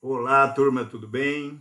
Olá, turma, tudo bem?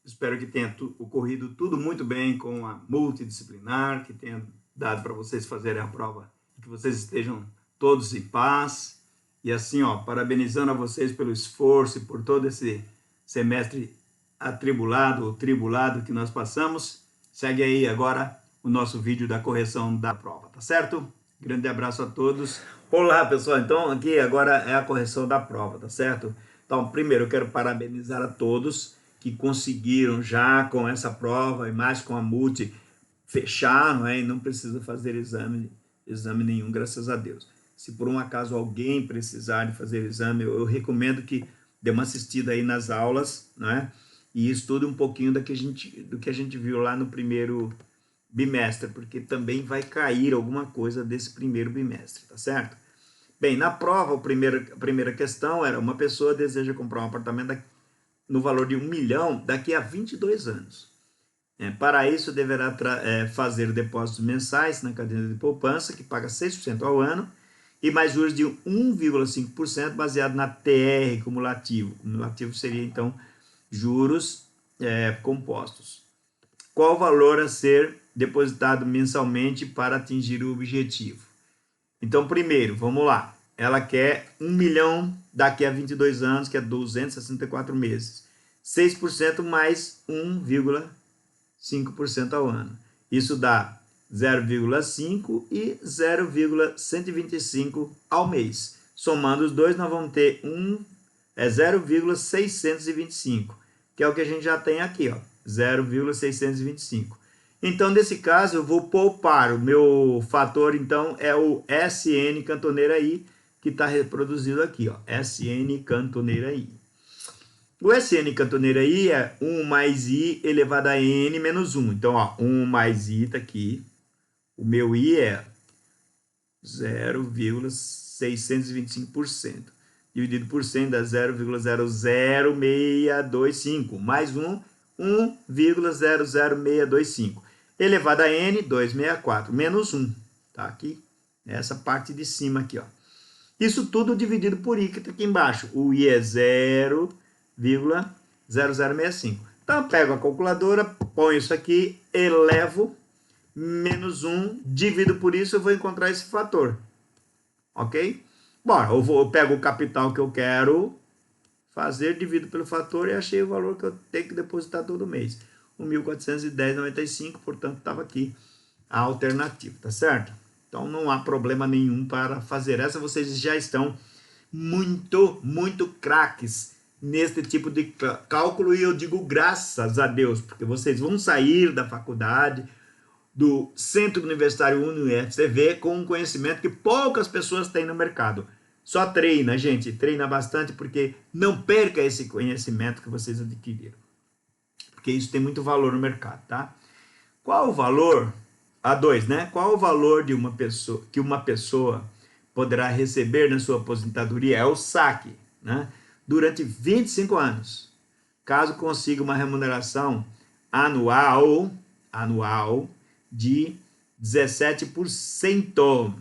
Espero que tenha ocorrido tudo muito bem com a multidisciplinar, que tenha dado para vocês fazerem a prova, que vocês estejam todos em paz. E assim, parabenizando a vocês pelo esforço e por todo esse semestre atribulado ou tribulado que nós passamos. Segue aí agora o nosso vídeo da correção da prova, tá certo? Grande abraço a todos. Olá, pessoal. Então, aqui agora é a correção da prova, tá certo? Então, primeiro, eu quero parabenizar a todos que conseguiram já com essa prova e mais com a multi fechar, não é? E não precisa fazer exame nenhum, graças a Deus. Se por um acaso alguém precisar de fazer exame, eu recomendo que dê uma assistida aí nas aulas, né? E estude um pouquinho do que a gente viu lá no primeiro bimestre, porque também vai cair alguma coisa desse primeiro bimestre, tá certo? Bem, na prova, a primeira questão era: uma pessoa deseja comprar um apartamento no valor de 1 milhão daqui a 22 anos. Para isso, deverá fazer depósitos mensais na caderneta de poupança, que paga 6% ao ano, e mais juros de 1,5% baseado na TR cumulativo. Cumulativo seria, então, juros compostos. Qual o valor a ser depositado mensalmente para atingir o objetivo? Então, primeiro, vamos lá. Ela quer 1 milhão daqui a 22 anos, que é 264 meses. 6% mais 1,5% ao ano. Isso dá 0,5 e 0,125 ao mês. Somando os dois, nós vamos ter 0,625, que é o que a gente já tem aqui, ó, 0,625. Então, nesse caso, eu vou poupar. O meu fator, então, é o SN Cantoneira I, que está reproduzido aqui, ó, SN Cantoneira I. O SN Cantoneira I é 1 mais I elevado a N menos 1. Então, ó, 1 mais I está aqui. O meu I é 0,625%. Dividido por 100 dá 0,00625. Mais 1, 1,00625. Elevado a N, 264. Menos 1. Tá aqui, nessa parte de cima aqui, ó. Isso tudo dividido por I, que está aqui embaixo. O I é 0,0065. Então, eu pego a calculadora, ponho isso aqui, elevo, menos 1, divido por isso, eu vou encontrar esse fator. Ok? Bom, eu pego o capital que eu quero fazer, divido pelo fator e achei o valor que eu tenho que depositar todo mês. 1.410,95, portanto, estava aqui a alternativa, tá certo? Então, não há problema nenhum para fazer essa. Vocês já estão muito craques neste tipo de cálculo, e eu digo graças a Deus, porque vocês vão sair da faculdade, do Centro Universitário UniFCV, com um conhecimento que poucas pessoas têm no mercado. Só treina, gente, treina bastante, porque não perca esse conhecimento que vocês adquiriram, porque isso tem muito valor no mercado, tá? Qual o valor, A2, né? Qual o valor de uma pessoa, que uma pessoa poderá receber na sua aposentadoria? É o saque, né? Durante 25 anos, caso consiga uma remuneração anual de 17%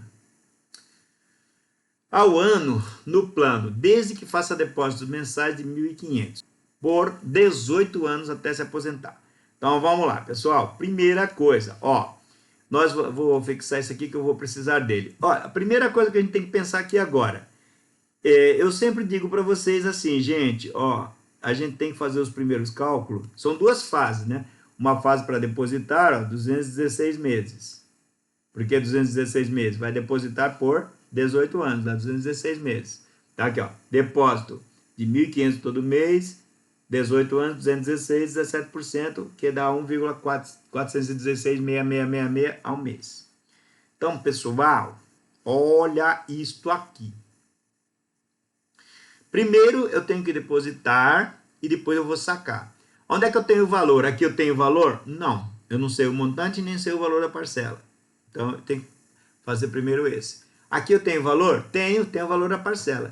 ao ano no plano, desde que faça depósitos mensais de 1.500 por 18 anos até se aposentar. Então, vamos lá, pessoal. Primeira coisa, ó, vou fixar isso aqui que eu vou precisar dele. Ó, a primeira coisa que a gente tem que pensar aqui agora, eu sempre digo para vocês assim, gente, ó, a gente tem que fazer os primeiros cálculos, são duas fases, né? Uma fase para depositar, ó, 216 meses. Por que 216 meses? Vai depositar por 18 anos, dá 216 meses. Tá aqui, ó, depósito de 1.500 todo mês, 18 anos, 216, 17%, que dá 1,416,6666 ao mês. Então, pessoal, olha isto aqui. Primeiro, eu tenho que depositar e depois eu vou sacar. Onde é que eu tenho o valor? Aqui eu tenho o valor? Não, eu não sei o montante nem sei o valor da parcela. Então, eu tenho que fazer primeiro esse. Aqui eu tenho o valor? Tenho o valor da parcela.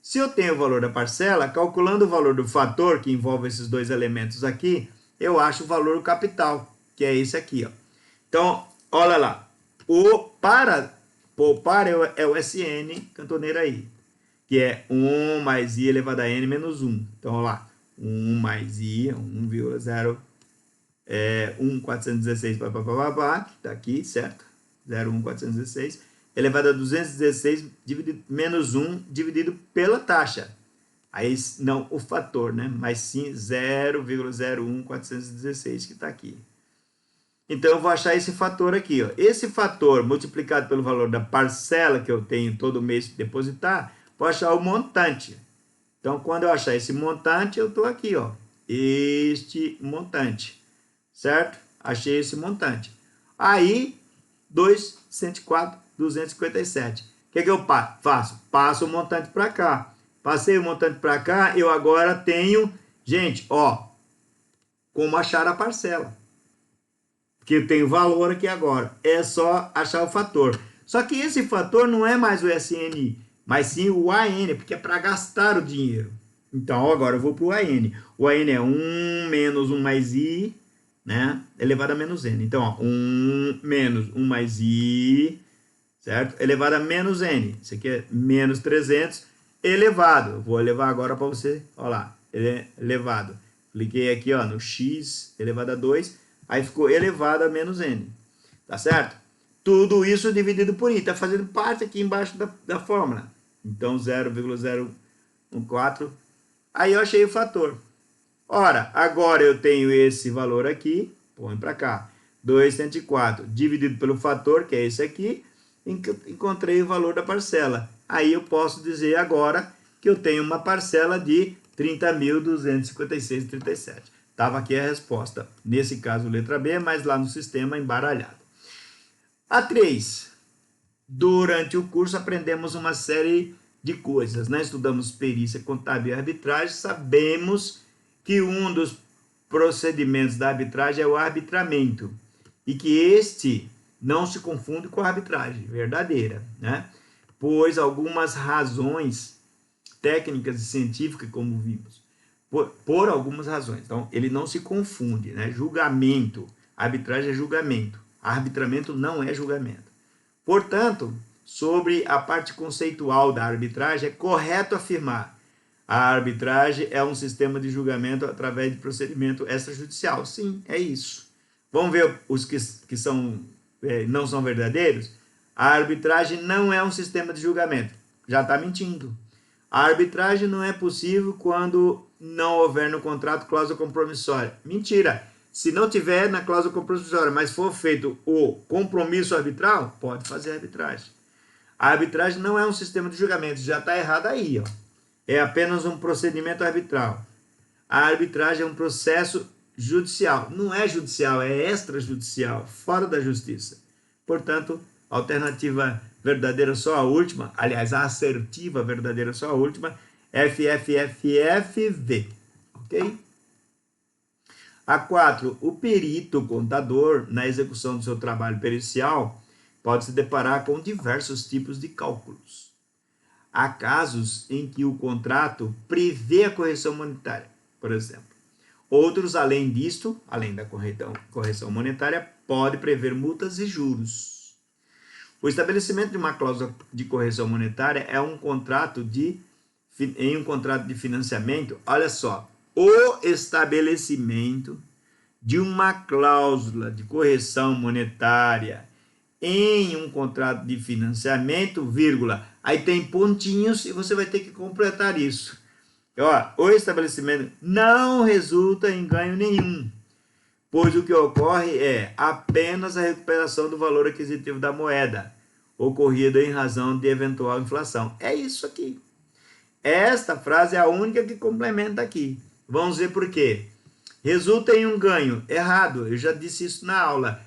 Se eu tenho o valor da parcela, calculando o valor do fator, que envolve esses dois elementos aqui, eu acho o valor do capital, que é esse aqui, ó. Então, olha lá. Para poupar é o SN Cantoneira I, que é 1 mais I elevado a N menos 1. Então, olha lá. 1 mais I, 1,01416, que está aqui, certo? 0,1416, elevado a 216, menos 1, dividido pela taxa. Aí, não o fator, né? Mas sim 0,01416, que está aqui. Então, eu vou achar esse fator aqui, ó. Esse fator multiplicado pelo valor da parcela que eu tenho todo mês para depositar, vou achar o montante. Então, quando eu achar esse montante, eu estou aqui, ó. Este montante, certo? Achei esse montante. Aí, 204,257. O que eu faço? Passo o montante para cá. Passei o montante para cá, eu agora tenho, gente, ó, como achar a parcela. Porque eu tenho valor aqui agora. É só achar o fator. Só que esse fator não é mais o SNI, mas sim o AN, porque é para gastar o dinheiro. Então, agora eu vou para o AN. O AN é 1 menos 1 mais I, né? Elevado a menos N. Então, ó, 1 menos 1 mais I, certo? Elevado a menos N. Isso aqui é menos 300 elevado. Eu vou elevar agora para você. Olha lá, elevado. Cliquei aqui, ó, no X elevado a 2. Aí ficou elevado a menos N. Tá certo? Tudo isso dividido por I. Está fazendo parte aqui embaixo da fórmula. Então, 0,014. Aí eu achei o fator. Ora, agora eu tenho esse valor aqui. Põe para cá. 204 dividido pelo fator, que é esse aqui. Encontrei o valor da parcela. Aí eu posso dizer agora que eu tenho uma parcela de 30.256,37. Estava aqui a resposta. Nesse caso, letra B, mas lá no sistema embaralhado. A 3. Durante o curso aprendemos uma série de coisas, né? Estudamos perícia contábil e arbitragem. Sabemos que um dos procedimentos da arbitragem é o arbitramento. E que este não se confunde com a arbitragem verdadeira, né? Pois algumas razões técnicas e científicas, como vimos, por algumas razões. Então, ele não se confunde, né? Julgamento, arbitragem é julgamento, arbitramento não é julgamento. Portanto, sobre a parte conceitual da arbitragem, é correto afirmar: a arbitragem é um sistema de julgamento através de procedimento extrajudicial. Sim, é isso. Vamos ver os que não são verdadeiros? A arbitragem não é um sistema de julgamento. Já está mentindo. A arbitragem não é possível quando não houver no contrato cláusula compromissória. Mentira! Se não tiver na cláusula compromissória, mas for feito o compromisso arbitral, pode fazer arbitragem. A arbitragem não é um sistema de julgamento, já está errado aí, ó. É apenas um procedimento arbitral. A arbitragem é um processo judicial. Não é judicial, é extrajudicial, fora da justiça. Portanto, a alternativa verdadeira só a última, aliás, a assertiva verdadeira só a última, FFFFV, ok? A 4, o perito contador, na execução do seu trabalho pericial, pode se deparar com diversos tipos de cálculos. Há casos em que o contrato prevê a correção monetária, por exemplo. Outros, além disto, além da correção monetária, pode prever multas e juros. O estabelecimento de uma cláusula de correção monetária em um contrato de financiamento, olha só, o estabelecimento de uma cláusula de correção monetária em um contrato de financiamento, vírgula, aí tem pontinhos e você vai ter que completar isso. Ó, o estabelecimento não resulta em ganho nenhum, pois o que ocorre é apenas a recuperação do valor aquisitivo da moeda, ocorrida em razão de eventual inflação. É isso aqui. Esta frase é a única que complementa aqui. Vamos ver por quê. Resulta em um ganho. Errado, eu já disse isso na aula.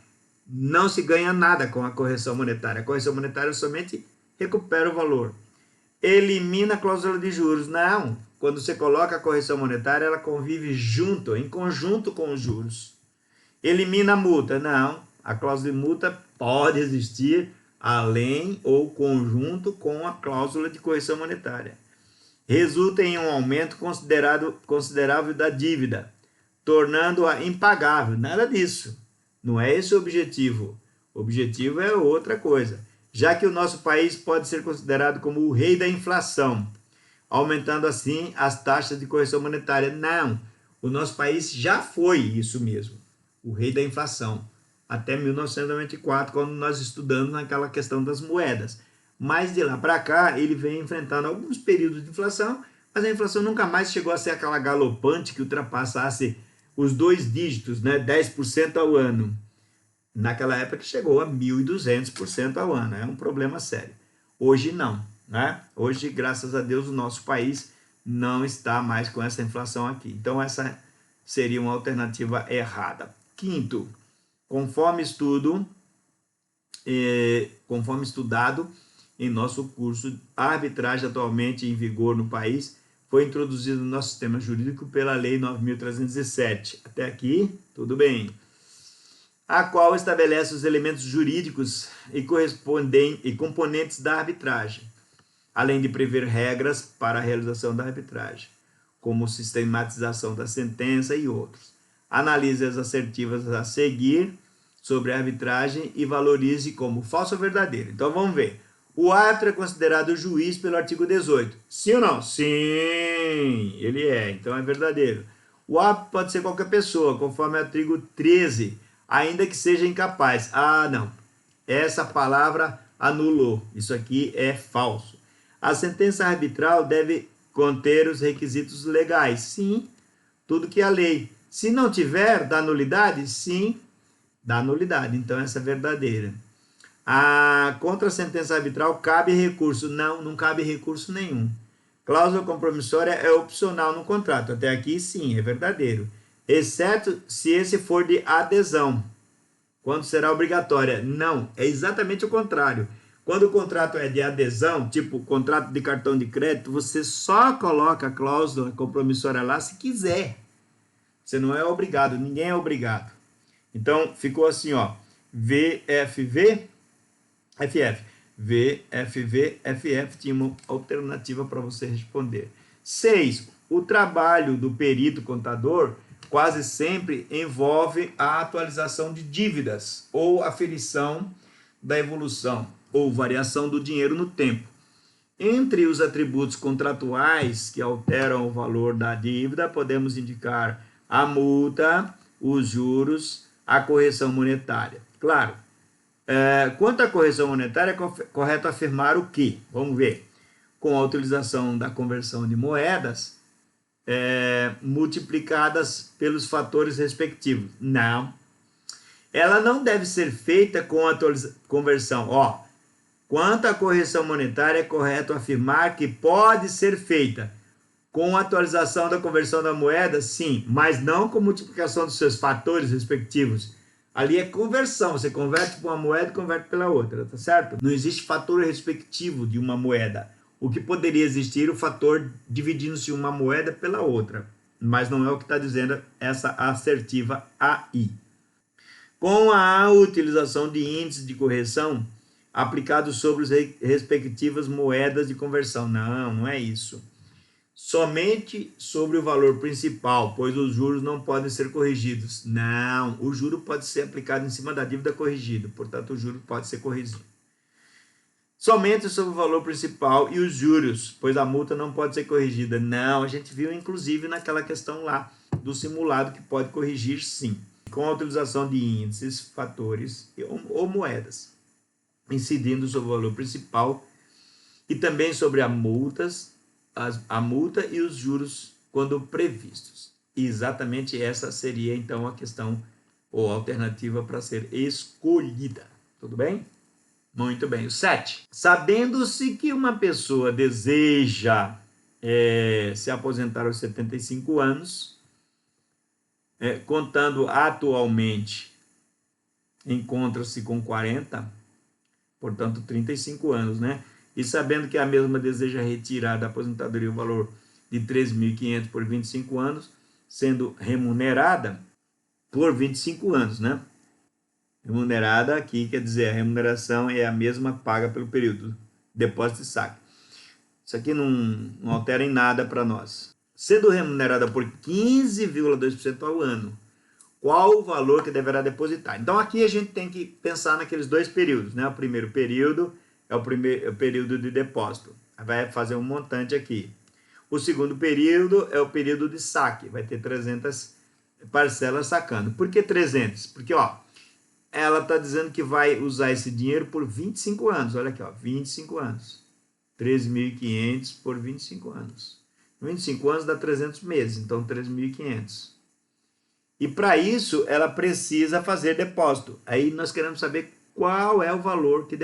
Não se ganha nada com a correção monetária. A correção monetária somente recupera o valor. Elimina a cláusula de juros. Não. Quando você coloca a correção monetária, ela convive junto, em conjunto com os juros. Elimina a multa. Não. A cláusula de multa pode existir além ou conjunto com a cláusula de correção monetária. Resulta em um aumento considerável da dívida, tornando-a impagável. Nada disso. Não é esse o objetivo. O objetivo é outra coisa. Já que o nosso país pode ser considerado como o rei da inflação, aumentando assim as taxas de correção monetária. Não, o nosso país já foi isso mesmo, o rei da inflação, até 1994, quando nós estudamos naquela questão das moedas. Mas de lá para cá, ele vem enfrentando alguns períodos de inflação, mas a inflação nunca mais chegou a ser aquela galopante que ultrapassasse os 2 dígitos, né, 10% ao ano. Naquela época chegou a 1.200% ao ano, é um problema sério. Hoje não, né? Hoje, graças a Deus, o nosso país não está mais com essa inflação aqui. Então, essa seria uma alternativa errada. Quinto, conforme estudado em nosso curso, a arbitragem atualmente em vigor no país foi introduzida no nosso sistema jurídico pela Lei 9.307. Até aqui, tudo bem. A qual estabelece os elementos jurídicos e componentes da arbitragem, além de prever regras para a realização da arbitragem, como sistematização da sentença e outros. Analise as assertivas a seguir sobre a arbitragem e valorize como falso ou verdadeiro. Então vamos ver. O árbitro é considerado juiz pelo artigo 18. Sim ou não? Sim, ele é. Então é verdadeiro. O árbitro pode ser qualquer pessoa, conforme o artigo 13, ainda que seja incapaz. Ah, não. Essa palavra anulou. Isso aqui é falso. A sentença arbitral deve conter os requisitos legais. Sim, tudo que é a lei. Se não tiver, dá nulidade? Sim, dá nulidade. Então, essa é verdadeira. Contra a sentença arbitral cabe recurso. Não, não cabe recurso nenhum. Cláusula compromissória é opcional no contrato. Até aqui, sim, é verdadeiro. Exceto se esse for de adesão. Quando será obrigatória? Não, é exatamente o contrário. Quando o contrato é de adesão, tipo contrato de cartão de crédito, você só coloca a cláusula compromissória lá se quiser. Você não é obrigado, ninguém é obrigado. Então, ficou assim, ó, VFV, FF. VFV, FF, tinha uma alternativa para você responder. 6. O trabalho do perito contador quase sempre envolve a atualização de dívidas ou aferição da evolução ou variação do dinheiro no tempo. Entre os atributos contratuais que alteram o valor da dívida, podemos indicar a multa, os juros, a correção monetária. Claro, quanto à correção monetária, é correto afirmar o quê? Vamos ver. Com a utilização da conversão de moedas, multiplicadas pelos fatores respectivos. Não. Ela não deve ser feita com a conversão. Quanto à correção monetária, é correto afirmar que pode ser feita com a atualização da conversão da moeda, sim, mas não com multiplicação dos seus fatores respectivos. Ali é conversão, você converte para uma moeda e converte pela outra, tá certo? Não existe fator respectivo de uma moeda. O que poderia existir, o fator dividindo-se uma moeda pela outra. Mas não é o que está dizendo essa assertiva aí. Com a utilização de índices de correção aplicados sobre as respectivas moedas de conversão. Não, não é isso. Somente sobre o valor principal, pois os juros não podem ser corrigidos. Não, o juro pode ser aplicado em cima da dívida corrigida, portanto o juro pode ser corrigido. Somente sobre o valor principal e os juros, pois a multa não pode ser corrigida. Não, a gente viu inclusive naquela questão lá do simulado que pode corrigir sim, com a utilização de índices, fatores ou moedas, incidindo sobre o valor principal e também sobre a multa e os juros quando previstos. E exatamente essa seria então a questão ou alternativa para ser escolhida. Tudo bem? Muito bem. O 7. Sabendo-se que uma pessoa deseja se aposentar aos 75 anos, contando atualmente, encontra-se com 40, portanto 35 anos, né? E sabendo que a mesma deseja retirar da aposentadoria o valor de 13.500 por 25 anos, sendo remunerada por 25 anos, né? Remunerada aqui quer dizer, a remuneração é a mesma paga pelo período, depósito e saque. Isso aqui não altera em nada para nós. Sendo remunerada por 15,2% ao ano, qual o valor que deverá depositar? Então aqui a gente tem que pensar naqueles dois períodos, né? O primeiro período é o período de depósito. Vai fazer um montante aqui. O segundo período é o período de saque, vai ter 300 parcelas sacando. Por que 300? Porque, ó, ela está dizendo que vai usar esse dinheiro por 25 anos. Olha aqui, ó, 25 anos. 13.500 por 25 anos. 25 anos dá 300 meses, então 3.500. E para isso, ela precisa fazer depósito. Aí nós queremos saber qual é o valor que,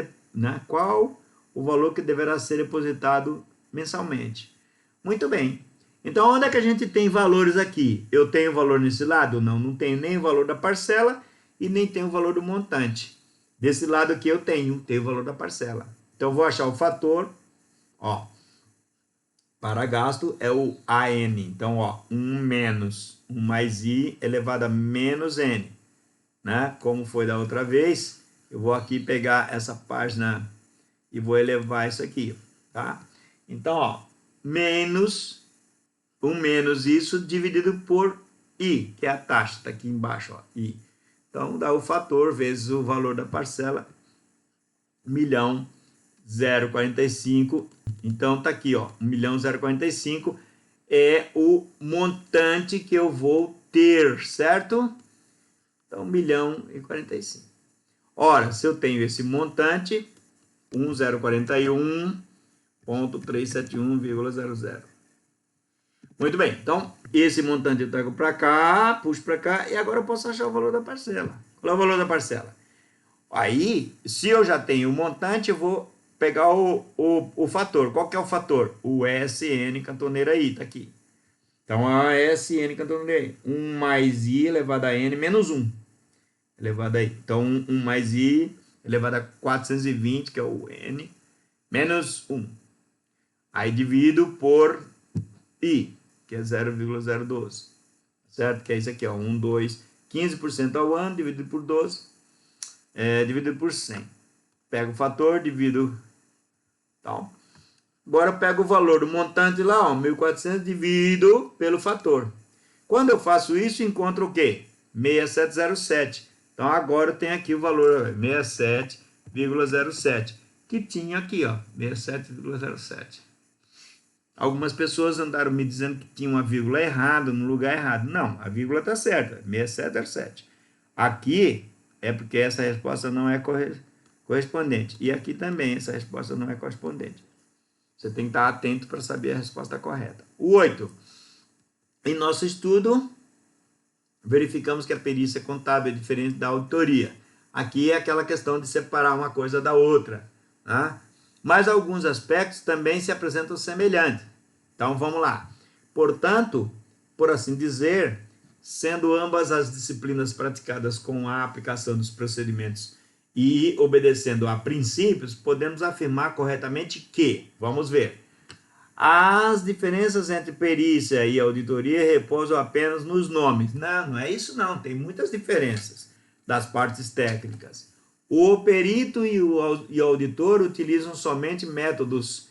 qual o valor que deverá ser depositado mensalmente. Muito bem. Então, onde é que a gente tem valores aqui? Eu tenho valor nesse lado? Não, não tenho nem o valor da parcela e nem tenho o valor do montante. Desse lado aqui eu tenho o valor da parcela. Então, eu vou achar o fator, ó, para gasto é o AN. Então, ó, 1 menos 1 mais I elevado a menos N. Né? Como foi da outra vez, eu vou aqui pegar essa página e vou elevar isso aqui. Tá? Então, ó, menos 1 menos isso dividido por I, que é a taxa, está aqui embaixo, ó, I. Então, dá o fator vezes o valor da parcela, 1.045. Então, tá aqui, ó, 1.045 é o montante que eu vou ter, certo? Então, 1.045. Ora, se eu tenho esse montante, 1.041.371,00. Muito bem, então, esse montante eu trago para cá, puxo para cá, e agora eu posso achar o valor da parcela. Qual é o valor da parcela? Aí, se eu já tenho o montante, eu vou pegar o fator. Qual que é o fator? O SN cantoneira I, tá aqui. Então, a SN cantoneira I. 1 mais I elevado a N menos 1. Elevado a I. Então, 1 mais I elevado a 420, que é o N, menos 1. Aí, divido por I, que é 0,012. Certo? Que é isso aqui, ó. 1, 2, 15% ao ano, dividido por 12. Dividido por 100. Pego o fator, divido. Então, agora eu pego o valor do montante lá, ó, 1.400, divido pelo fator. Quando eu faço isso, encontro o quê? 6707. Então, agora eu tenho aqui o valor 67,07, que tinha aqui, ó, 67,07. Algumas pessoas andaram me dizendo que tinha uma vírgula errada, no lugar errado. Não, a vírgula está certa, 6707. Aqui é porque essa resposta não é correspondente. E aqui também essa resposta não é correspondente. Você tem que estar atento para saber a resposta correta. O 8. Em nosso estudo, verificamos que a perícia contábil é diferente da auditoria. Aqui é aquela questão de separar uma coisa da outra. Tá? Mas alguns aspectos também se apresentam semelhantes. Então, vamos lá. Portanto, por assim dizer, sendo ambas as disciplinas praticadas com a aplicação dos procedimentos e obedecendo a princípios, podemos afirmar corretamente que, vamos ver, as diferenças entre perícia e auditoria repousam apenas nos nomes. Não, não é isso não, tem muitas diferenças das partes técnicas. O perito e o auditor utilizam somente métodos,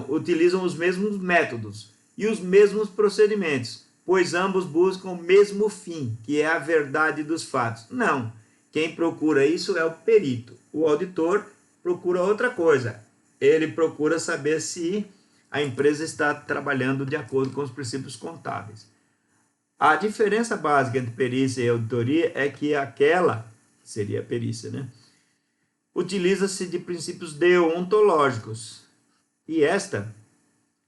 utilizam os mesmos métodos e os mesmos procedimentos, pois ambos buscam o mesmo fim, que é a verdade dos fatos. Não, quem procura isso é o perito. O auditor procura outra coisa. Ele procura saber se a empresa está trabalhando de acordo com os princípios contábeis. A diferença básica entre perícia e auditoria é que aquela, seria a perícia, né? Utiliza-se de princípios deontológicos. E esta,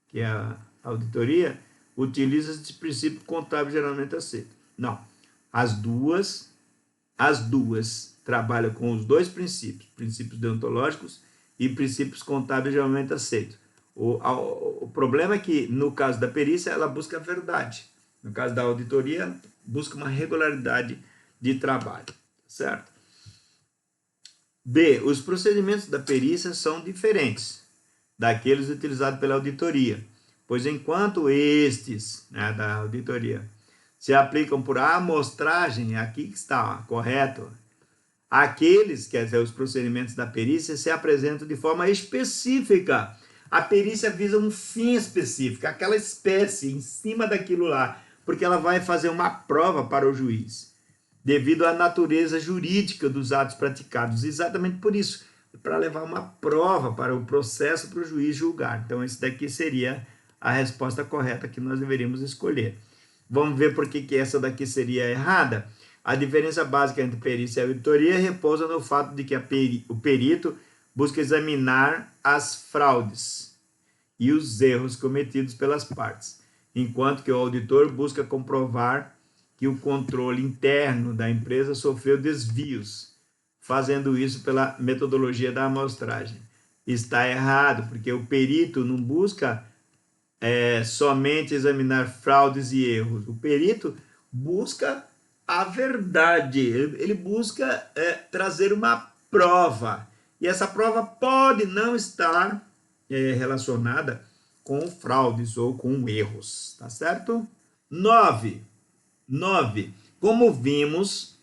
que é a auditoria, utiliza-se de princípio contábil geralmente aceito. Não, as duas trabalham com os dois princípios deontológicos e princípios contábeis geralmente aceitos. O problema é que, no caso da perícia, ela busca a verdade. No caso da auditoria, busca uma regularidade de trabalho, certo? B. Os procedimentos da perícia são diferentes daqueles utilizados pela auditoria, pois enquanto estes, da auditoria, se aplicam por amostragem, aqui que está, correto, aqueles, quer dizer, os procedimentos da perícia se apresentam de forma específica. A perícia visa um fim específico, aquela espécie em cima daquilo lá, porque ela vai fazer uma prova para o juiz, devido à natureza jurídica dos atos praticados. Exatamente por isso, para levar uma prova para o processo para o juiz julgar. Então, esse daqui seria a resposta correta que nós deveríamos escolher. Vamos ver por que essa daqui seria errada? A diferença básica entre perícia e auditoria repousa no fato de que o perito busca examinar as fraudes e os erros cometidos pelas partes, enquanto que o auditor busca comprovar que o controle interno da empresa sofreu desvios, fazendo isso pela metodologia da amostragem. Está errado, porque o perito não busca somente examinar fraudes e erros. O perito busca a verdade, ele busca trazer uma prova. E essa prova pode não estar relacionada com fraudes ou com erros, tá certo? 9. Como vimos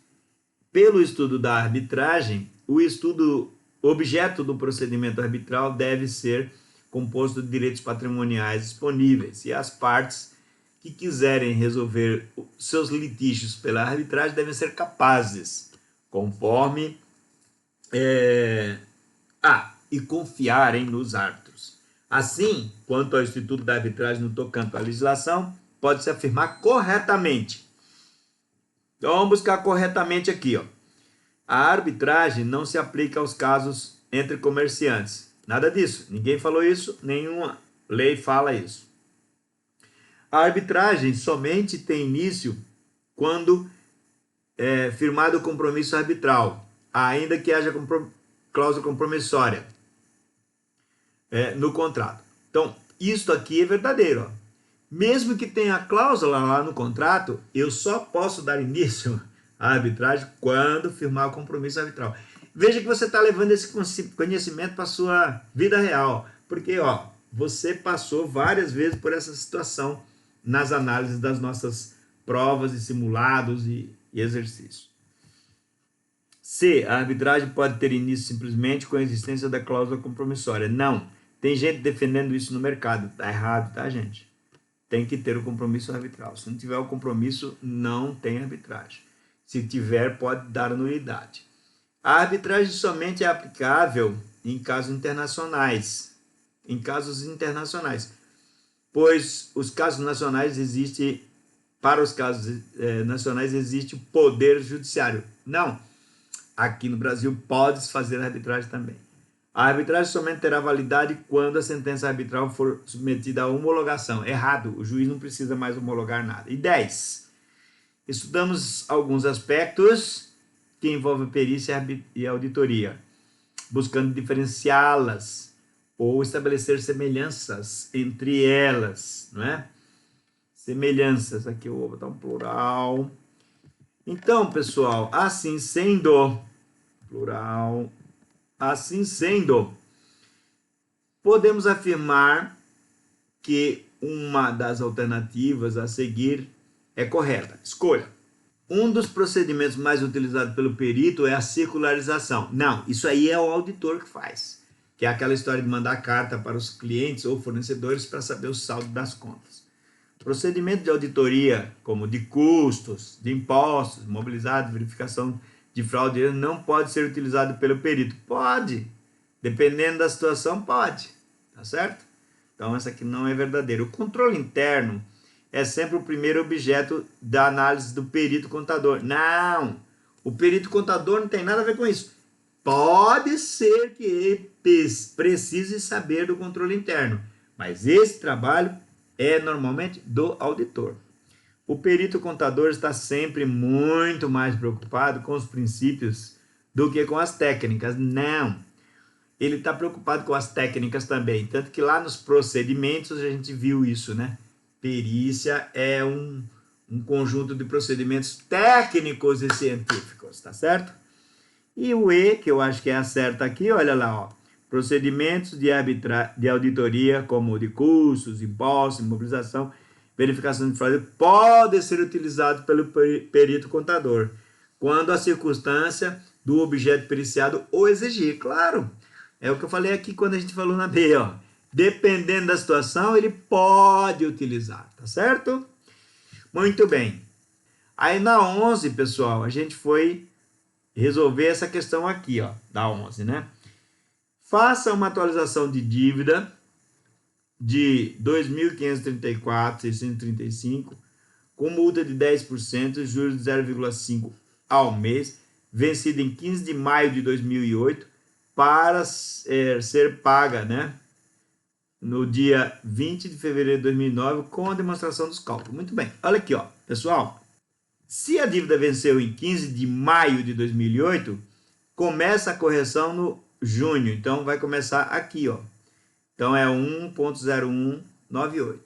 pelo estudo da arbitragem, o objeto do procedimento arbitral deve ser composto de direitos patrimoniais disponíveis e as partes que quiserem resolver seus litígios pela arbitragem devem ser capazes, conforme e confiarem nos árbitros. Assim, quanto ao Instituto da Arbitragem no tocante à legislação, pode-se afirmar corretamente. Então, vamos buscar corretamente aqui, ó. A arbitragem não se aplica aos casos entre comerciantes. Nada disso. Ninguém falou isso, nenhuma lei fala isso. A arbitragem somente tem início quando é firmado o compromisso arbitral, ainda que haja cláusula compromissória no contrato. Então, isso aqui é verdadeiro. Ó. Mesmo que tenha cláusula lá no contrato, eu só posso dar início à arbitragem quando firmar o compromisso arbitral. Veja que você está levando esse conhecimento para a sua vida real, porque você passou várias vezes por essa situação nas análises das nossas provas e simulados e exercícios. C. A arbitragem pode ter início simplesmente com a existência da cláusula compromissória. Não. Tem gente defendendo isso no mercado. Está errado, tá, gente? Tem que ter o compromisso arbitral. Se não tiver o compromisso, não tem arbitragem. Se tiver, pode dar nulidade. A arbitragem somente é aplicável em casos internacionais. Pois os casos nacionais para os casos nacionais existe o poder judiciário. Não. Aqui no Brasil pode-se fazer arbitragem também. A arbitragem somente terá validade quando a sentença arbitral for submetida à homologação. Errado, o juiz não precisa mais homologar nada. E 10. Estudamos alguns aspectos que envolvem perícia e auditoria, buscando diferenciá-las ou estabelecer semelhanças entre elas, não é? Semelhanças, aqui eu vou botar um plural. Então, pessoal, assim sendo, plural, assim sendo, podemos afirmar que uma das alternativas a seguir é correta. Escolha. Um dos procedimentos mais utilizados pelo perito é a circularização. Não, isso aí é o auditor que faz, que é aquela história de mandar carta para os clientes ou fornecedores para saber o saldo das contas. Procedimento de auditoria, como de custos, de impostos, mobilizado, verificação de fraude, não pode ser utilizado pelo perito. Pode, dependendo da situação, pode, tá certo? Então, essa aqui não é verdadeira. O controle interno é sempre o primeiro objeto da análise do perito contador. Não, o perito contador não tem nada a ver com isso. Pode ser que ele precise saber do controle interno, mas esse trabalho é normalmente do auditor. O perito contador está sempre muito mais preocupado com os princípios do que com as técnicas. Não, ele está preocupado com as técnicas também, tanto que lá nos procedimentos a gente viu isso, né? Perícia é um conjunto de procedimentos técnicos e científicos, tá certo? E o E, que eu acho que é a certa aqui, olha lá, ó. Procedimentos de auditoria, como de custos, impostos, imobilização, verificação de fraude, podem ser utilizados pelo perito contador, quando a circunstância do objeto periciado o exigir. Claro, é o que eu falei aqui quando a gente falou na B, ó. Dependendo da situação, ele pode utilizar, tá certo? Muito bem. Aí na 11, pessoal, a gente foi resolver essa questão aqui, ó, da 11, né? Faça uma atualização de dívida de 2.534.635 com multa de 10%, juros de 0,5% ao mês, vencida em 15 de maio de 2008, para ser paga, né, no dia 20 de fevereiro de 2009, com a demonstração dos cálculos. Muito bem, olha aqui, ó, pessoal. Se a dívida venceu em 15 de maio de 2008, começa a correção no junho. Então, vai começar aqui, ó. Então, é 1,0198.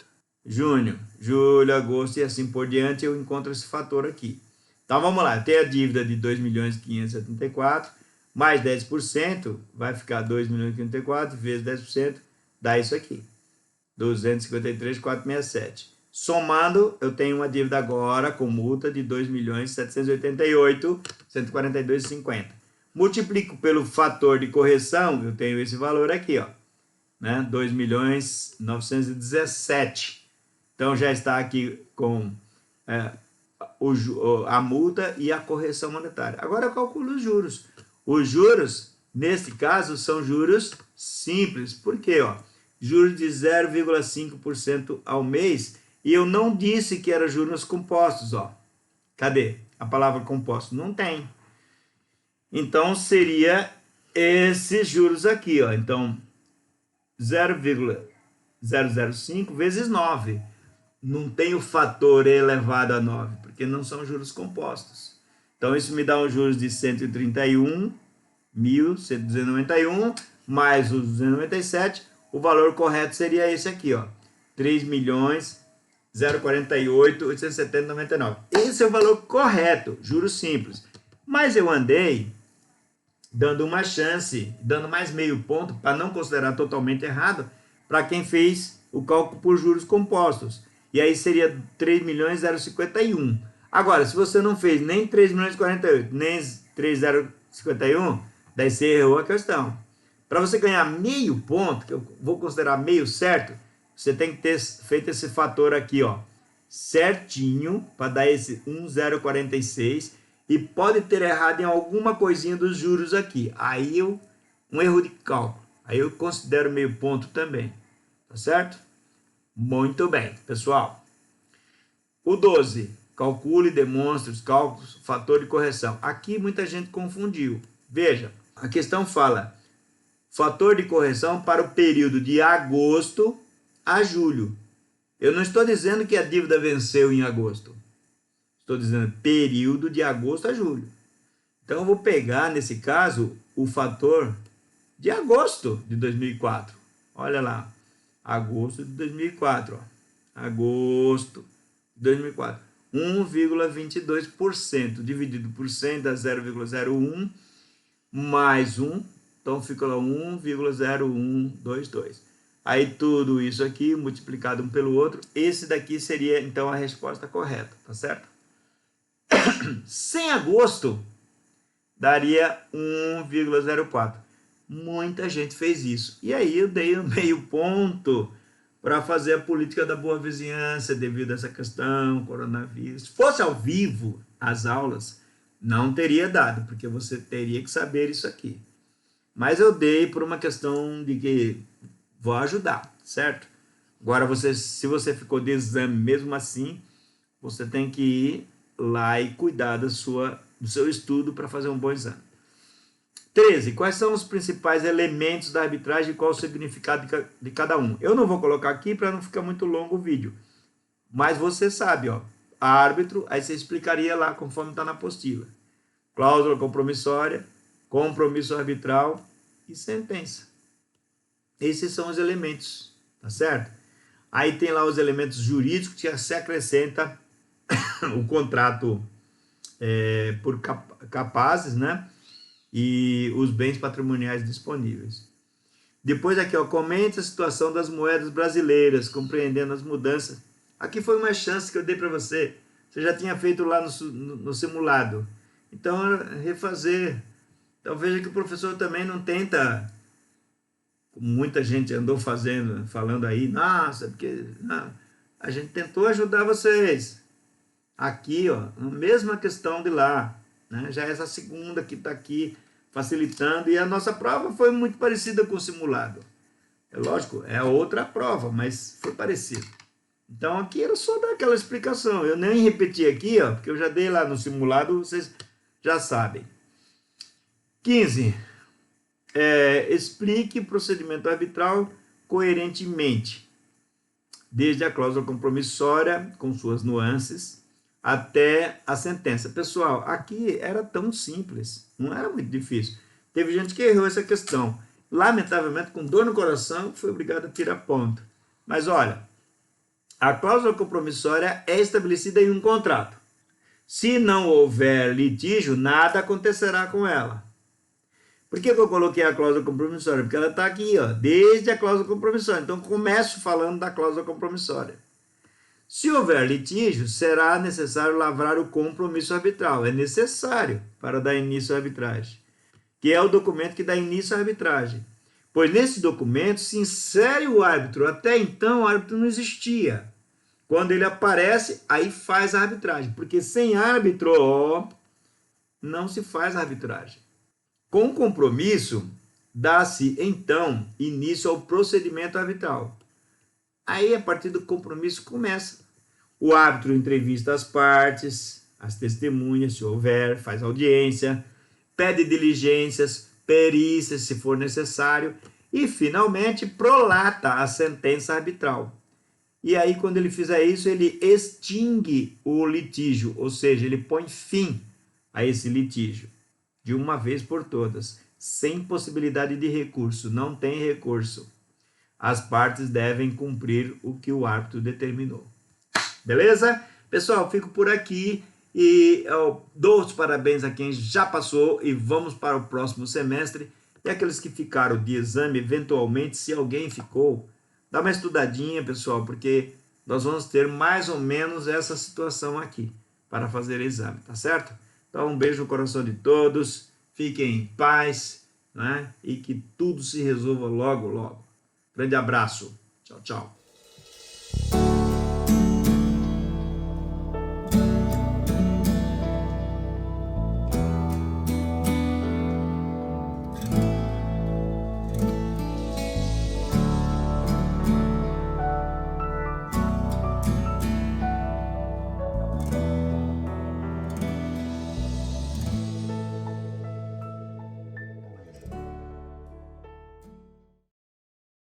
Junho, julho, agosto e assim por diante, eu encontro esse fator aqui. Então, vamos lá. Tem a dívida de 2.574, mais 10%, vai ficar 2.574 vezes 10%, dá isso aqui. 253.467. Somando, eu tenho uma dívida agora com multa de 2.788.142,50. Multiplico pelo fator de correção, eu tenho esse valor aqui, ó, né? 2.917. Então já está aqui com a multa e a correção monetária. Agora eu calculo os juros. Os juros, nesse caso, são juros simples. Por quê? Ó? Juros de 0,5% ao mês. E eu não disse que era juros compostos. Ó. Cadê a palavra composto? Não tem. Então, seria esses juros aqui. Ó. Então, 0,005 vezes 9. Não tem o fator elevado a 9, porque não são juros compostos. Então, isso me dá um juros de 131.191 mais os 297. O valor correto seria esse aqui, ó, 3.048.870,99. Esse é o valor correto, juros simples. Mas eu andei dando uma chance, dando mais meio ponto, para não considerar totalmente errado, para quem fez o cálculo por juros compostos. E aí seria 3.051. Agora, se você não fez nem 3.048, nem 3.051, daí você errou a questão. Para você ganhar meio ponto, que eu vou considerar meio certo, você tem que ter feito esse fator aqui, ó, certinho, para dar esse 1,046, e pode ter errado em alguma coisinha dos juros aqui. Aí um erro de cálculo. Aí eu considero meio ponto também. Tá certo? Muito bem, pessoal. O 12. Calcule e demonstre os cálculos, fator de correção. Aqui muita gente confundiu. Veja, a questão fala fator de correção para o período de agosto a julho. Eu não estou dizendo que a dívida venceu em agosto. Estou dizendo período de agosto a julho. Então, eu vou pegar, nesse caso, o fator de agosto de 2004. Olha lá. Agosto de 2004. Ó. Agosto de 2004. 1,22%. Dividido por 100 dá 0,01. Mais 1. Então, fica lá 1,0122. Aí, tudo isso aqui, multiplicado um pelo outro. Esse daqui seria, então, a resposta correta. Tá certo? Sem agosto, daria 1,04. Muita gente fez isso. E aí eu dei um meio ponto para fazer a política da boa vizinhança devido a essa questão, coronavírus. Se fosse ao vivo as aulas, não teria dado, porque você teria que saber isso aqui. Mas eu dei por uma questão de que vou ajudar, certo? Agora, se você ficou de exame mesmo assim, você tem que ir lá e cuidar do seu estudo para fazer um bom exame. 13. Quais são os principais elementos da arbitragem e qual o significado de cada um? Eu não vou colocar aqui para não ficar muito longo o vídeo, mas você sabe, ó, árbitro, aí você explicaria lá conforme está na apostila. Cláusula compromissória, compromisso arbitral e sentença. Esses são os elementos, tá certo? Aí tem lá os elementos jurídicos que se acrescenta o contrato por capazes, né? E os bens patrimoniais disponíveis. Depois aqui, ó, comente a situação das moedas brasileiras, compreendendo as mudanças. Aqui foi uma chance que eu dei para você. Você já tinha feito lá no simulado. Então, refazer. Então, veja que o professor também não tenta, como muita gente andou falando aí, nossa, porque não, a gente tentou ajudar vocês. Aqui, ó, a mesma questão de lá, né? Já essa segunda que está aqui, facilitando, e a nossa prova foi muito parecida com o simulado. É lógico, é outra prova, mas foi parecido. Então aqui era só dar aquela explicação. Eu nem repeti aqui, ó, porque eu já dei lá no simulado, vocês já sabem. 15. Explique o procedimento arbitral coerentemente, desde a cláusula compromissória, com suas nuances, até a sentença. Pessoal, aqui era tão simples, não era muito difícil. Teve gente que errou essa questão. Lamentavelmente, com dor no coração, foi obrigado a tirar ponto. Mas olha, a cláusula compromissória é estabelecida em um contrato. Se não houver litígio, nada acontecerá com ela. Por que eu coloquei a cláusula compromissória? Porque ela está aqui, ó, desde a cláusula compromissória. Então, começo falando da cláusula compromissória. Se houver litígio, será necessário lavrar o compromisso arbitral. É necessário para dar início à arbitragem, que é o documento que dá início à arbitragem. Pois nesse documento se insere o árbitro. Até então, o árbitro não existia. Quando ele aparece, aí faz a arbitragem. Porque sem árbitro, não se faz a arbitragem. Com o compromisso, dá-se, então, início ao procedimento arbitral. Aí, a partir do compromisso, começa. O árbitro entrevista as partes, as testemunhas, se houver, faz audiência, pede diligências, perícias, se for necessário, e, finalmente, prolata a sentença arbitral. E aí, quando ele fizer isso, ele extingue o litígio, ou seja, ele põe fim a esse litígio, de uma vez por todas, sem possibilidade de recurso, não tem recurso. As partes devem cumprir o que o árbitro determinou. Beleza? Pessoal, fico por aqui e eu dou os parabéns a quem já passou e vamos para o próximo semestre. E aqueles que ficaram de exame, eventualmente, se alguém ficou, dá uma estudadinha, pessoal, porque nós vamos ter mais ou menos essa situação aqui para fazer exame, tá certo? Então, um beijo no coração de todos, fiquem em paz, né? E que tudo se resolva logo, logo. Grande abraço. Tchau, tchau.